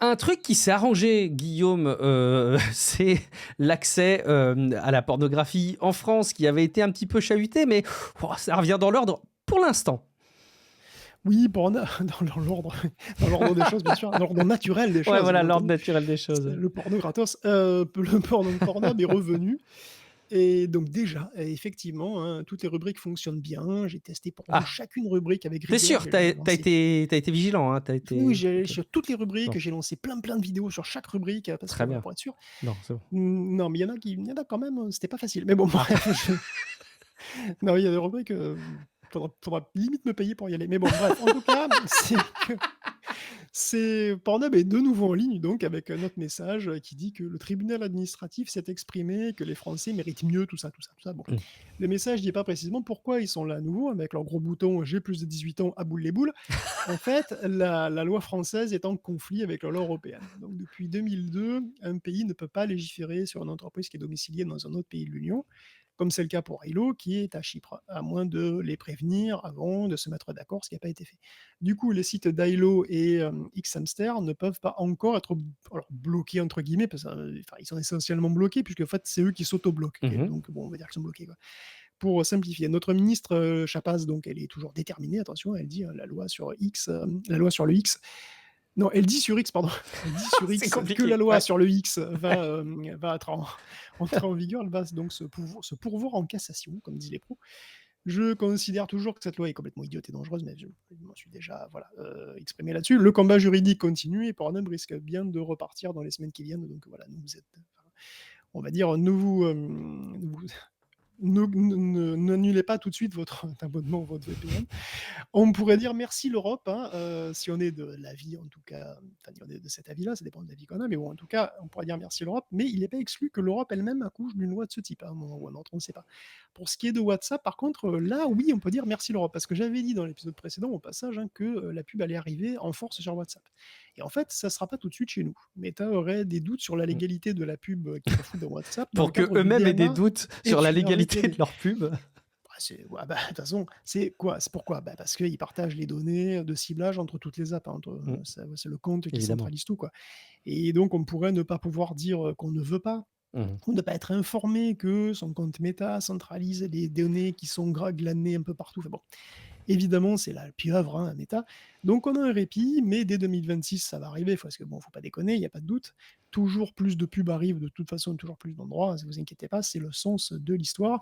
Un truc qui s'est arrangé, Guillaume, c'est l'accès à la pornographie en France qui avait été un petit peu chahuté, mais ça revient dans l'ordre pour l'instant. Oui, dans l'ordre des choses, bien sûr, dans l'ordre naturel des Ouais, choses, voilà, bien l'ordre entendu. naturel des C'est choses. le porno gratos, le porno Pornhub est revenu et donc déjà, effectivement, hein, toutes les rubriques fonctionnent bien. J'ai testé pour Ah, chacune rubrique avec t'es rigueur. sûr, J'ai lancé t'as été vigilant, hein, t'as oui, été. j'ai Ok, sur toutes les rubriques, bon, j'ai lancé plein de vidéos sur chaque rubrique, parce que très voilà, bien. pour être sûr. Non, c'est bon. Non, mais il y en a quand même, c'était pas facile. Mais bon, Ah, bref, je non, il y a des rubriques, faudra limite me payer pour y aller. Mais bon, bref, en tout cas, c'est Pornhub est de nouveau en ligne donc avec un autre message, qui dit que le tribunal administratif s'est exprimé, que les Français méritent mieux, tout ça, tout ça, tout ça. Bon, mmh. le message dit pas précisément pourquoi ils sont là à nouveau avec leur gros bouton «J'ai plus de 18 ans, à boule les boules». En fait, la loi française est en conflit avec la loi européenne. Donc depuis 2002, un pays ne peut pas légiférer sur une entreprise qui est domiciliée dans un autre pays de l'Union, comme c'est le cas pour Ailo qui est à Chypre, à moins de les prévenir avant, de se mettre d'accord, ce qui n'a pas été fait. Du coup, les sites d'Ailo et Xhamster ne peuvent pas encore être alors «bloqués» entre guillemets, parce que, enfin, ils sont essentiellement bloqués puisque en fait, c'est eux qui s'auto-bloquent. Mmh. Donc bon, on va dire qu'ils sont bloqués, quoi. Pour simplifier, notre ministre, Chapaz, donc elle est toujours déterminée, attention, elle dit, la loi sur X, la loi sur le X non, elle dit sur X, pardon, elle dit sur C'est X que la compliqué, loi ouais. sur le X va être en entrer en vigueur. Elle va donc se pourvoir en cassation, comme disent les pros. Je considère toujours que cette loi est complètement idiote et dangereuse, mais je m'en suis déjà, voilà, exprimé là-dessus. Le combat juridique continue et Pornhub risque bien de repartir dans les semaines qui viennent, donc voilà, nous vous êtes, enfin, on va dire, n'annulez pas tout de suite votre abonnement ou votre VPN. On pourrait dire merci l'Europe, hein, si on est de l'avis, en tout cas, enfin, si on est de cet avis-là, ça dépend de l'avis qu'on a, mais bon, en tout cas, on pourrait dire merci l'Europe, mais il n'est pas exclu que l'Europe elle-même accouche d'une loi de ce type, à un moment ou à un autre, on ne sait pas. Pour ce qui est de WhatsApp, par contre, là, oui, on peut dire merci l'Europe, parce que j'avais dit dans l'épisode précédent, au passage, hein, que la pub allait arriver en force sur WhatsApp. Et en fait, ça ne sera pas tout de suite chez nous. Meta aurait des doutes sur la Mmh. légalité de la pub qu'ils refoutent dans WhatsApp dans le Pour que cadre du eux-mêmes aient des DMA doutes et sur la du légalité de RGPD. leur pub. Bah, c'est ouais, bah, de toute façon, c'est quoi? C'est pourquoi? Bah, parce qu'ils partagent les données de ciblage entre toutes les apps, hein, entre, Mmh, c'est le compte qui évidemment. centralise tout, quoi. Et donc on pourrait ne pas pouvoir dire, qu'on ne veut pas, Mmh. ou ne pas être informé que son compte Meta centralise les données qui sont glanées un peu partout. Enfin bon, évidemment, c'est la pieuvre, hein, Meta. Donc on a un répit, mais dès 2026, ça va arriver, parce que bon, faut pas déconner, il y a pas de doute. Toujours plus de pubs arrivent de toute façon, toujours plus d'endroits, ne vous inquiétez pas, c'est le sens de l'histoire.